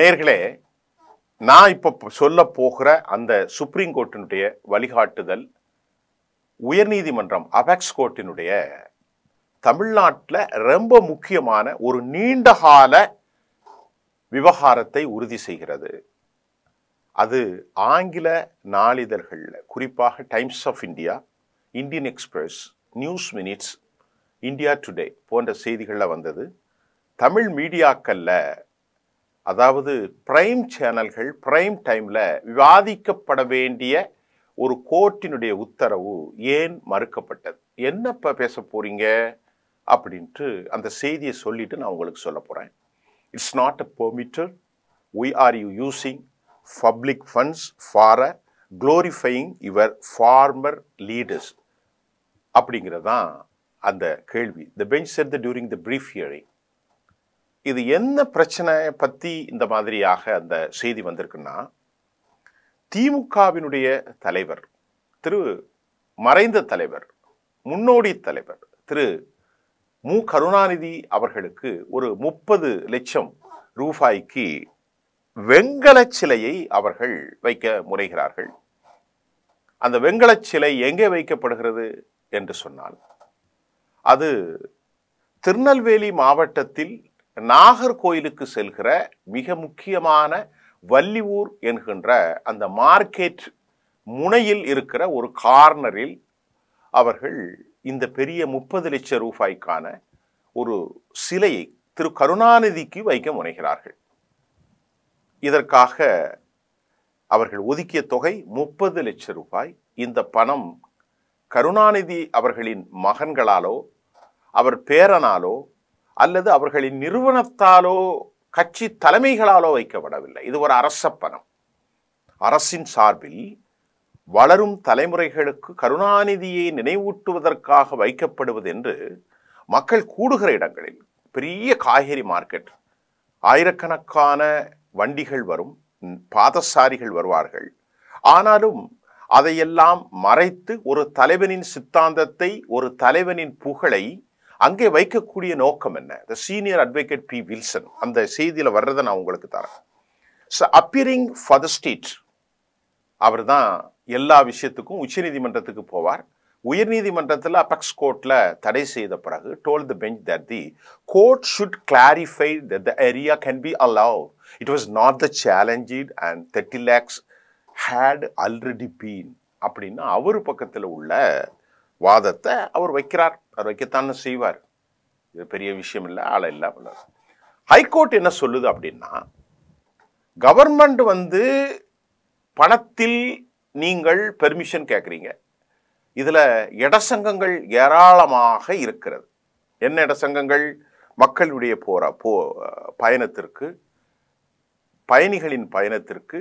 நேர்களே, நான் இப்போ சொல்ல போகிற அந்த சுப்ரீம் கோர்ட்டினுடைய வழிகாட்டுதல் உயர்நீதிமன்றம் அபெக்ஸ் கோர்ட்டினுடைய தமிழ்நாட்டில் ரொம்ப முக்கியமான ஒரு நீண்டகால விவகாரத்தை உறுதி செய்கிறது. அது ஆங்கில நாளிதழ்களில், குறிப்பாக Times of India, Indian Express, News Minutes, India Today போன்ற செய்திகளில் வந்தது. தமிழ் மீடியாக்களில், அதாவது பிரைம் சேனல்கள் பிரைம் டைமில் விவாதிக்கப்பட வேண்டிய ஒரு கோர்ட்டினுடைய உத்தரவு ஏன் மறுக்கப்பட்டது, என்னப்ப பேச போறீங்க அப்படின்ட்டு அந்த செய்தியை சொல்லிட்டு நான் உங்களுக்கு சொல்ல போகிறேன். It's not a permitted. we are you using public funds for glorifying your former leaders அப்படிங்கிறது தான் அந்த கேள்வி. The bench said that during the brief hearing. இது என்ன பிரச்சனை பற்றி இந்த மாதிரியாக அந்த செய்தி வந்திருக்குன்னா, திமுகவினுடைய தலைவர், மறைந்த தலைவர், முன்னோடி தலைவர் திரு மு கருணாநிதி அவர்களுக்கு ஒரு 30 லட்சம் ரூபாய்க்கு வெண்கல சிலையை அவர்கள் வைக்க முனைகிறார்கள். அந்த வெண்கல சிலை எங்கே வைக்கப்படுகிறது என்று சொன்னால், அது திருநெல்வேலி மாவட்டத்தில் நாகர்கோயிலுக்கு செல்கிற மிக முக்கியமான வள்ளியூர் என்கின்ற அந்த மார்க்கெட் முனையில் இருக்கிற ஒரு கார்னரில் அவர்கள் இந்த பெரிய 30 லட்சம் ரூபாய்க்கான ஒரு சிலையை திரு கருணாநிதிக்கு வைக்க முனைகிறார்கள். இதற்காக அவர்கள் ஒதுக்கிய தொகை 30 லட்சம் ரூபாய். இந்த பணம் கருணாநிதி அவர்களின் மகன்களாலோ, அவர் பேரனாலோ, அல்லது அவர்களின் நிறுவனத்தாலோ, கட்சி தலைமைகளாலோ வைக்கப்படவில்லை. இது ஒரு அரச பணம். அரசின் சார்பில் வளரும் தலைமுறைகளுக்கு கருணாநிதியை நினைவூட்டுவதற்காக வைக்கப்படுவது என்று மக்கள் கூடுகிற இடங்களில், பெரிய காய்கறி மார்க்கெட், ஆயிரக்கணக்கான வண்டிகள் வரும், பாதசாரிகள் வருவார்கள். ஆனாலும் அதையெல்லாம் மறைத்து ஒரு தலைவனின் சித்தாந்தத்தை, ஒரு தலைவனின் புகழை அங்கே வைக்கக்கூடிய நோக்கம் என்ன? The senior advocate P Wilson அந்த செய்தியில் வர்றதை நான் உங்களுக்கு தரேன். அப்பியரிங் ஃபார் த ஸ்டேட், அவர் தான் எல்லா விஷயத்துக்கும் உச்சநீதிமன்றத்துக்கு போவார். உயர்நீதிமன்றத்தில் அபெக்ஸ் கோர்ட்டில் தடை செய்த பிறகு told the bench that the court should clarify that the area can be allowed. It was not the challenged and 30 lakhs had already been அப்படின்னு அவர் பக்கத்தில் உள்ள வாதத்தை அவர் வைக்கிறார். அவர் வைக்கத்தானே செய்வார். இது பெரிய விஷயம் இல்லை, ஆள இல்லை. ஹைகோர்ட் என்ன சொல்லுது அப்படின்னா, கவர்மெண்ட் பணத்தில் நீங்கள் பெர்மிஷன் கேட்குறீங்க, இதில் இடசங்கங்கள் ஏராளமாக இருக்கிறது. என்ன இடசங்கங்கள்? மக்களுடைய பயணத்திற்கு, பயணிகளின் பயணத்திற்கு,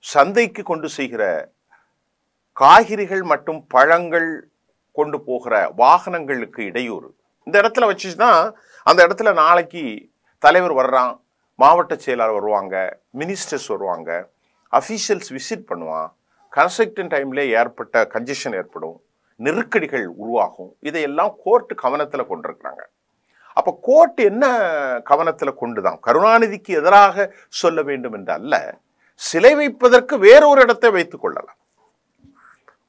சந்தைக்கு கொண்டு செய்கிற காய்கறிகள் மற்றும் பழங்கள் கொண்டு போகிற வாகனங்களுக்கு இடையூறு. இந்த இடத்துல வச்சுதான் அந்த இடத்துல நாளைக்கு தலைவர் வர்றான், மாவட்ட செயலாளர் வருவாங்க, மினிஸ்டர்ஸ் வருவாங்க, அஃபீஷியல்ஸ் விசிட் பண்ணுவான், கன்ஸ்ட்ரக்ஷன் டைம்ல ஏற்பட்ட கன்ஜெஷன் ஏற்படும், நெருக்கடிகள் உருவாகும். இதையெல்லாம் கோர்ட் கவனத்தில் கொண்டிருக்கிறாங்க. அப்போ கோர்ட் என்ன கவனத்தில் கொண்டுதான் கருணாநிதிக்கு எதிராக சொல்ல வேண்டும் என்று அல்ல, சிலை வைப்பதற்கு வேறொரு இடத்தை வைத்துக் கொள்ளலாம்.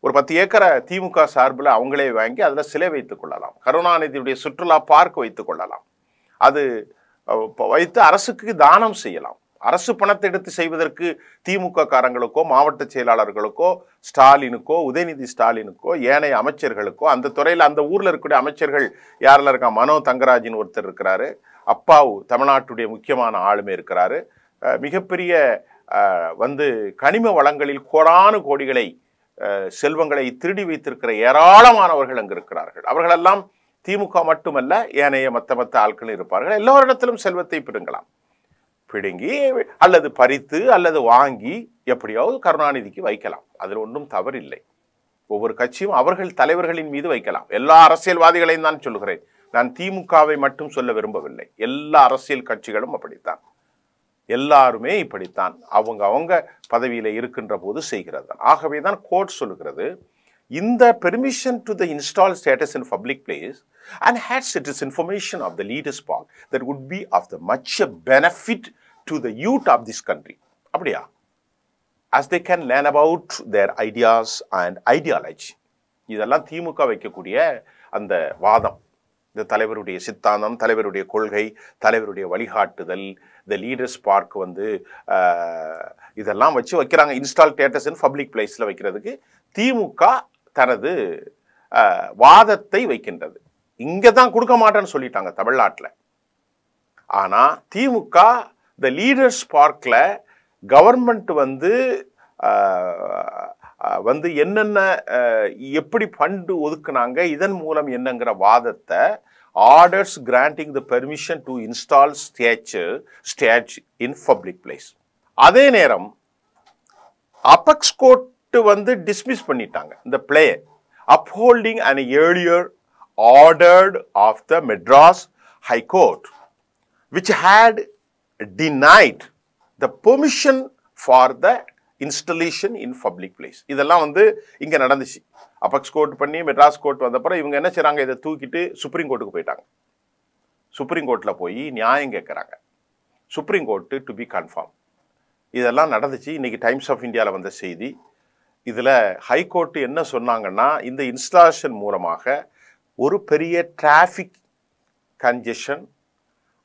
ஒரு 10 ஏக்கரை திமுக சார்பில் அவங்களே வாங்கி அதில் சிலை வைத்துக் கொள்ளலாம். கருணாநிதியுடைய சுற்றுலா பார்க் வைத்துக் கொள்ளலாம். அது வைத்து அரசுக்கு தானம் செய்யலாம். அரசு பணத்தை எடுத்து செய்வதற்கு திமுக காரங்களுக்கோ, மாவட்ட செயலாளர்களுக்கோ, ஸ்டாலினுக்கோ, உதயநிதி ஸ்டாலினுக்கோ, ஏனைய அமைச்சர்களுக்கோ, அந்த துறையில் அந்த ஊரில் இருக்கக்கூடிய அமைச்சர்கள் யாரெல்லாம் இருக்கா, மனோ தங்கராஜின் ஒருத்தர் இருக்கிறாரு, அப்பாவு தமிழ்நாட்டுடைய முக்கியமான ஆளுமே இருக்கிறாரு, மிகப்பெரிய கனிம வளங்களில் கோடானு கோடிகளை செல்வங்களை திருடி வைத்திருக்கிற ஏராளமானவர்கள் அங்கு இருக்கிறார்கள். அவர்களெல்லாம் திமுக மட்டுமல்ல, ஏனைய மற்ற ஆட்கள் இருப்பார்கள். எல்லோரிடத்திலும் செல்வத்தை பிடுங்கி அல்லது பறித்து அல்லது வாங்கி எப்படியாவது கருணாநிதிக்கு வைக்கலாம். அதில் ஒன்றும் தவறில்லை. ஒவ்வொரு கட்சியும் அவர்கள் தலைவர்களின் மீது வைக்கலாம். எல்லா அரசியல்வாதிகளையும் தான் சொல்லுகிறேன், நான் திமுகவை மட்டும் சொல்ல விரும்பவில்லை. எல்லா அரசியல் கட்சிகளும் அப்படித்தான், எல்லாருமே இப்படித்தான் அவங்க பதவியில இருக்கின்ற போது செய்கிறது. ஆகவே தான் கோர்ட் சொல்லுகிறது, இந்த permission to the install status in public place and had status information of the leader's part that would be of the much benefit to the youth of this country. அப்படியா? As they can learn about their ideas and ideology. இதெல்லாம் திமுக வைக்கக்கூடிய அந்த வாதம். இந்த தலைவருடைய சித்தாந்தம், தலைவருடைய கொள்கை, தலைவருடைய வழிகாட்டுதல், இந்த லீடர்ஸ் பார்க் இதெல்லாம் வச்சு வைக்கிறாங்க. இன்ஸ்டால் தியேட்டர்ஸ் இன் பப்ளிக் பிளேஸ்ல வைக்கிறதுக்கு திமுக தனது வாதத்தை வைக்கின்றது. இங்க தான் கொடுக்க மாட்டேன்னு சொல்லிட்டாங்க தமிழ்நாட்டில். ஆனா திமுக இந்த லீடர்ஸ் பார்க்ல கவர்மெண்ட் என்னென்ன எப்படி ஃபண்ட் ஒதுக்குனாங்க, இதன் மூலம் என்னங்கிற வாதத்தை orders granting the permission to install stage in public place. அதே நேரம் அபெக்ஸ் கோர்ட் டிஸ்மிஸ் பண்ணிட்டாங்க இந்த play, upholding an earlier ordered of the Madras High Court which had denied the permission for the installation in public place. இதெல்லாம் இங்க நடந்துச்சு. Apex court பண்ணி Madras court வந்தப்பறம் இவங்க என்ன செய்றாங்க, இதை தூக்கிட்டு சுப்ரீம் கோர்ட்டுக்கு போயிட்டாங்க. சுப்ரீம் கோர்ட்ல போய் நியாயம் கேட்கறாங்க. Supreme Court to be confirm. இதெல்லாம் நடந்துச்சு. இன்னைக்கு டைம்ஸ் ஆஃப் இந்தியால வந்த செய்தி. இதுல ஹைகோர்ட் என்ன சொன்னாங்கன்னா, இந்த இன்ஸ்டாலேஷன் மூலமாக ஒரு பெரிய டிராபிக் கன்ஜெஷன்,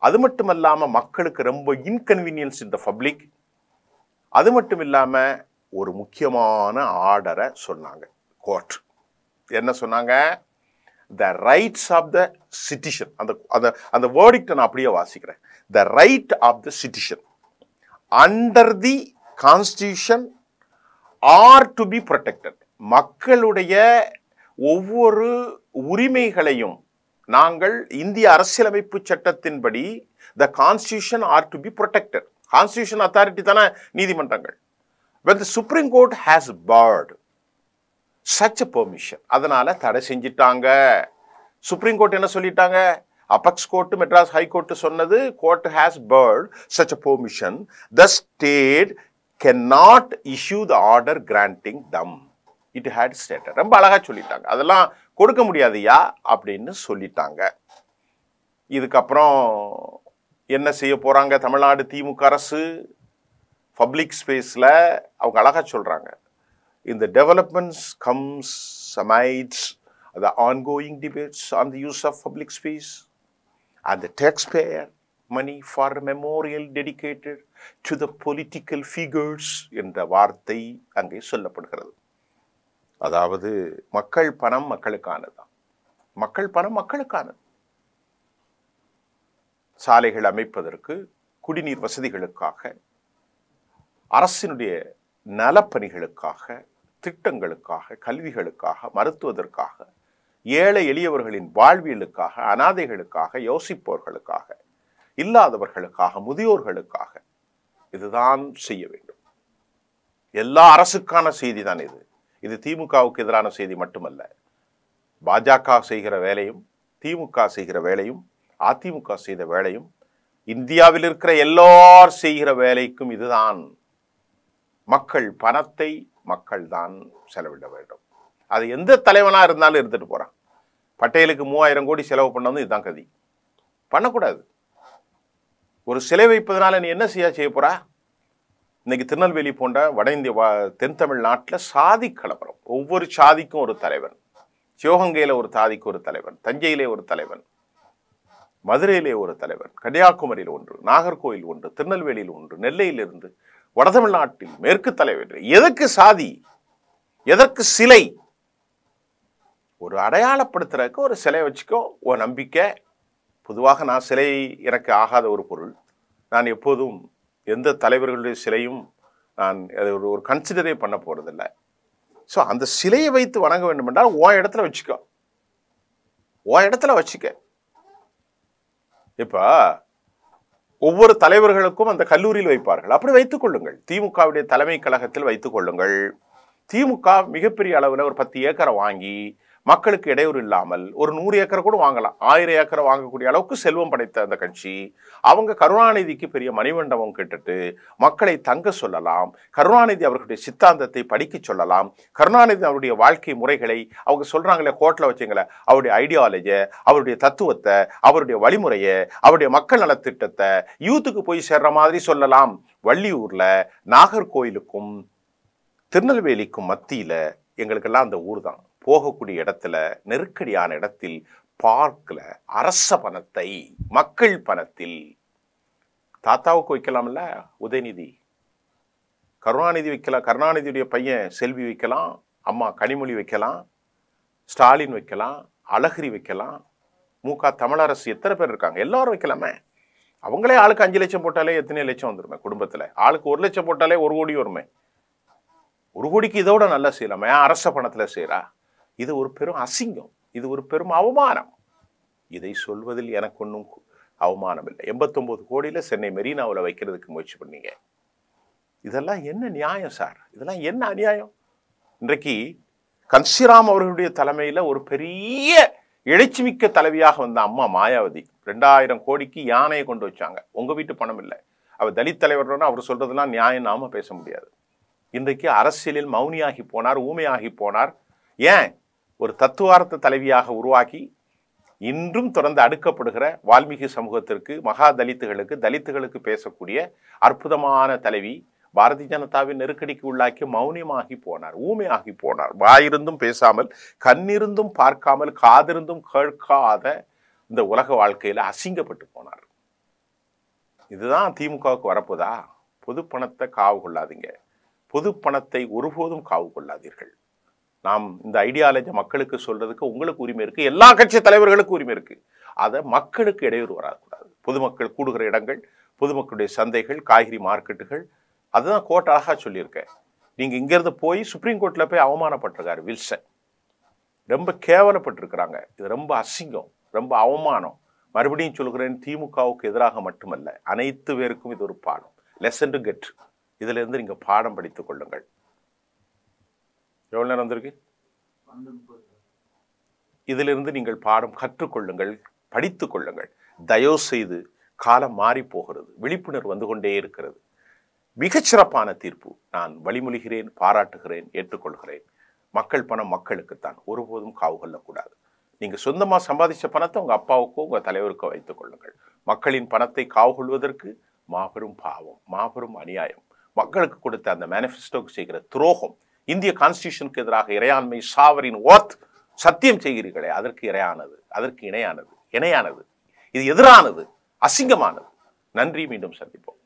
அது மட்டும் இல்லாம மக்களுக்கு ரொம்ப இன்கன்வீனியன்ஸ் இன் த பப்ளிக், அது மட்டும் இல்லாம ஒரு முக்கியமான ஆர்டரை சொன்னாங்க. கோர்ட் என்ன சொன்னாங்க, the rights of the citizen, அந்த வேர்டிக்ட் நான் அப்படியே வாசிக்கிறேன். The right of the citizen under the constitution are to be protected. மக்களுடைய ஒவ்வொரு உரிமைகளையும் நாங்கள் இந்திய அரசியலமைப்பு சட்டத்தின்படி the constitution are to be protected. Constitution authority தானே நீதிமன்றங்கள். when the Supreme Court has barred such a permission, அதனால தடை செஞ்சிட்டாங்க. சுப்ரீம் கோர்ட் என்ன சொல்லிட்டாங்க, apex court Madras high court சொன்னது, court has barred such a permission, the state cannot issue the order granting them, it had stated. ரொம்ப அழகா சொல்லிட்டாங்க. அதெல்லாம் கொடுக்க முடியாதுயா அப்படின்னு சொல்லிட்டாங்க. இதுக்கப்புறம் என்ன செய்ய போறாங்க தமிழ்நாடு திமுக அரசு? பப்ளிக் ஸ்பேஸ்ல அவங்க அழகா சொல்றாங்க, இந்த developments comes amidst the ongoing debates on the use of public space and the taxpayer money for memorial dedicated to the political figures என்ற வார்த்தை அங்கே சொல்லப்படுகிறது. அதாவது மக்கள் பணம் மக்களுக்கானது, மக்கள் பணம் மக்களுக்கானது. சாலைகள் அமைப்பதற்கு, குடிநீர் வசதிகளுக்காக, அரசினுடைய நலப்பணிகளுக்காக, திட்டங்களுக்காக, கல்விகளுக்காக, மருத்துவதற்காக, ஏழை எளியவர்களின் வாழ்வியலுக்காக, அனாதைகளுக்காக, யோசிப்பவர்களுக்காக, இல்லாதவர்களுக்காக, முதியோர்களுக்காக இதுதான் செய்ய வேண்டும். எல்லா அரசுக்கான செய்தி தான் இது. இது திமுகவுக்கு எதிரான செய்தி மட்டுமல்ல. பாஜக செய்கிற வேலையும், திமுக செய்கிற வேலையும், அதிமுக செய்த வேலையும், இந்தியாவில் இருக்கிற எல்லார் செய்கிற வேலைக்கும் இதுதான். மக்கள் பணத்தை மக்கள் தான் செலவிட வேண்டும். அது எந்த தலைவனா இருந்தாலும் இருந்துட்டு போறான். பட்டேலுக்கு 3000 கோடி செலவு பண்ணது இதுதான் கதி. பண்ணக்கூடாது. ஒரு சிலை வைப்பதனால நீ என்ன செய்ய போறா? இன்னைக்கு திருநெல்வேலி போன்ற வட இந்திய தென் தமிழ்நாட்டில் சாதி கலவரம். ஒவ்வொரு சாதிக்கும் ஒரு தலைவன். சிவகங்கையில ஒரு சாதிக்கு ஒரு தலைவன், தஞ்சையிலே ஒரு தலைவன், மதுரையிலே ஒரு தலைவன், கன்னியாகுமரியில் ஒன்று, நாகர்கோவில் ஒன்று, திருநெல்வேலியில் ஒன்று, நெல்லையிலிருந்து வடதமிழ்நாட்டில் மேற்கு தலைவர். எதற்கு சாதி? எதற்கு சிலை? ஒரு அடையாளப்படுத்துறதுக்கு ஒரு சிலை வச்சுக்கோ, ஒரு நம்பிக்கை. பொதுவாக நான் சிலை எனக்கு ஆகாத ஒரு பொருள். நான் எப்போதும் எந்த தலைவர்களுடைய சிலையும் நான் ஒரு கன்சிடரே பண்ண போறதில்லை. ஸோ அந்த சிலையை வைத்து வணங்க வேண்டும் என்றால் உன் இடத்துல வச்சுக்கோ, உன் இடத்துல வச்சுக்க. இப்ப ஒவ்வொரு தலைவர்களுக்கும் அந்த கல்லூரியில் வைப்பார்கள். அப்படி வைத்துக் கொள்ளுங்கள். திமுகவுடைய தலைமை கழகத்தில் வைத்துக் கொள்ளுங்கள். திமுக மிகப்பெரிய அளவில் ஒரு 10 ஏக்கரை வாங்கி மக்களுக்கு இடையூறு இல்லாமல் ஒரு 100 ஏக்கர் கூட வாங்கலாம், 1000 ஏக்கரை வாங்கக்கூடிய அளவுக்கு செல்வம் படைத்த அந்த கட்சி. அவங்க கருணாநிதிக்கு பெரிய மணிமண்டபம் கேட்டுட்டு மக்களை தங்க சொல்லலாம், கருணாநிதி அவர்களுடைய சித்தாந்தத்தை படிக்க சொல்லலாம், கருணாநிதி அவருடைய வாழ்க்கை முறைகளை அவங்க சொல்றாங்களே கோட்ல வச்சுங்களேன், அவருடைய ஐடியாலஜி, அவருடைய தத்துவத்தை, அவருடைய வழிமுறையை, அவருடைய மக்கள் நலத்திட்டத்தை யூத்துக்கு போய் சேர்ற மாதிரி சொல்லலாம். வள்ளியூர்ல நாகர்கோயிலுக்கும் திருநெல்வேலிக்கும் மத்தியில எங்களுக்கெல்லாம் அந்த ஊர் தான். போகக்கூடிய இடத்துல நெருக்கடியான இடத்தில் பார்க்கல அரச பணத்தை மக்கள் பணத்தில் தாத்தாவுக்கு வைக்கலாம்ல உதயநிதி, கருணாநிதி வைக்கலாம், கருணாநிதியுடைய பையன் செல்வி வைக்கலாம், அம்மா கனிமொழி வைக்கலாம், ஸ்டாலின் வைக்கலாம், அழகிரி வைக்கலாம், முக தமிழரசு, எத்தனை பேர் இருக்காங்க, எல்லாரும் வைக்கலாமே. அவங்களே ஆளுக்கு 5 லட்சம் போட்டாலே எத்தனை லட்சம் வந்துருமே குடும்பத்துல, ஆளுக்கு 1 லட்சம் போட்டாலே 1 கோடி வருமே. 1 கோடிக்கு இதோட நல்லா செய்யலாமே, அரச பணத்துல செய்யறா. இது ஒரு பெரும் அசிங்கம், இது ஒரு பெரும் அவமானம். இதை சொல்வதில் எனக்கு ஒன்றும் அவமானம் இல்லை. 89 கோடியில சென்னை மெரினாவில் வைக்கிறதுக்கு முயற்சி பண்ணீங்க. இதெல்லாம் என்ன நியாயம் சார்? இதெல்லாம் என்ன அநியாயம்? இன்றைக்கு கன்சிராம் அவர்களுடைய தலைமையில ஒரு பெரிய எழுச்சிமிக்க தலைவியாக வந்த அம்மா மாயாவதி 2000 கோடிக்கு யானையை கொண்டு வச்சாங்க. உங்க வீட்டு பணம் இல்லை. அவர் தலித் தலைவர்னா அவர் சொல்றதெல்லாம் நியாயம் நாம பேச முடியாது. இன்றைக்கு அரசியலில் மௌனியாகி போனார், ஊமையாகி போனார். ஏன்? ஒரு தத்துவார்த்த தலைவியாக உருவாக்கி இன்றும் தொடர்ந்து அடுக்கப்படுகிற வால்மீகி சமூகத்திற்கு, மகா தலித்துகளுக்கு பேசக்கூடிய அற்புதமான தலைவி பாரதிய ஜனதாவின் நெருக்கடிக்கு உள்ளாக்கி மௌனியமாகி போனார், ஊமையாகி போனார். வாயிருந்தும் பேசாமல், கண்ணிருந்தும் பார்க்காமல், காதிருந்தும் கேட்காத இந்த உலக வாழ்க்கையில அசிங்கப்பட்டு போனார். இதுதான் திமுகவுக்கு வரப்போதா? பொது பணத்தை காவு கொள்ளாதீங்க, பொது பணத்தை ஒருபோதும் காவு கொள்ளாதீர்கள். நாம் இந்த ஐடியாலஜி மக்களுக்கு சொல்றதுக்கு உங்களுக்கு உரிமை இருக்கு, எல்லா கட்சி தலைவர்களுக்கு உரிமை இருக்கு. அதை மக்களுக்கு இடையூறு வரக்கூடாது. பொதுமக்கள் கூடுகிற இடங்கள், பொதுமக்களுடைய சந்தைகள், காய்கறி மார்க்கெட்டுகள், அதுதான் கோர்ட் அழகா சொல்லியிருக்கேன். நீங்க இங்கிருந்து போய் சுப்ரீம் கோர்ட்ல போய் அவமானப்பட்டிருக்காரு வில்சன், ரொம்ப கேவலப்பட்டிருக்கிறாங்க. இது ரொம்ப அசிங்கம், ரொம்ப அவமானம். மறுபடியும் சொல்கிறேன், திமுகவுக்கு எதிராக மட்டுமல்ல, அனைத்து பேருக்கும் இது ஒரு பாடம். Lesson to get. இதுல இருந்து நீங்க பாடம் படித்துக் கொள்ளுங்கள். எவ்வளவு நேரம் வந்திருக்கு? இதிலிருந்து நீங்கள் பாடம் கற்றுக்கொள்ளுங்கள், படித்துக் கொள்ளுங்கள். தயவு செய்து காலம் மாறி போகிறது, விழிப்புணர்வு வந்து கொண்டே இருக்கிறது. மிகச்சிறப்பான தீர்ப்பு. நான் வழிமொழிகிறேன், பாராட்டுகிறேன், ஏற்றுக்கொள்கிறேன். மக்கள் பணம் மக்களுக்குத்தான், ஒருபோதும் காவு கொள்ளக்கூடாது. நீங்க சொந்தமா சம்பாதிச்ச பணத்தை உங்க அப்பாவுக்கோ உங்க தலைவருக்கோ வைத்துக் கொள்ளுங்கள். மக்களின் பணத்தை காவு கொள்வதற்கு மாபெரும் பாவம், மாபெரும் அநியாயம். மக்களுக்கு கொடுத்த அந்த மேனிஃபெஸ்டோக்கு செய்கிற துரோகம், இந்திய கான்ஸ்டிடியூஷனுக்கு எதிராக இறையாண்மை சாவரின் ஓத் சத்தியம் செய்கிறீர்களே, அதற்கு இணையானது, அதற்கு இணையானது, இது எதிரானது, அசிங்கமானது. நன்றி, மீண்டும் சந்திப்போம்.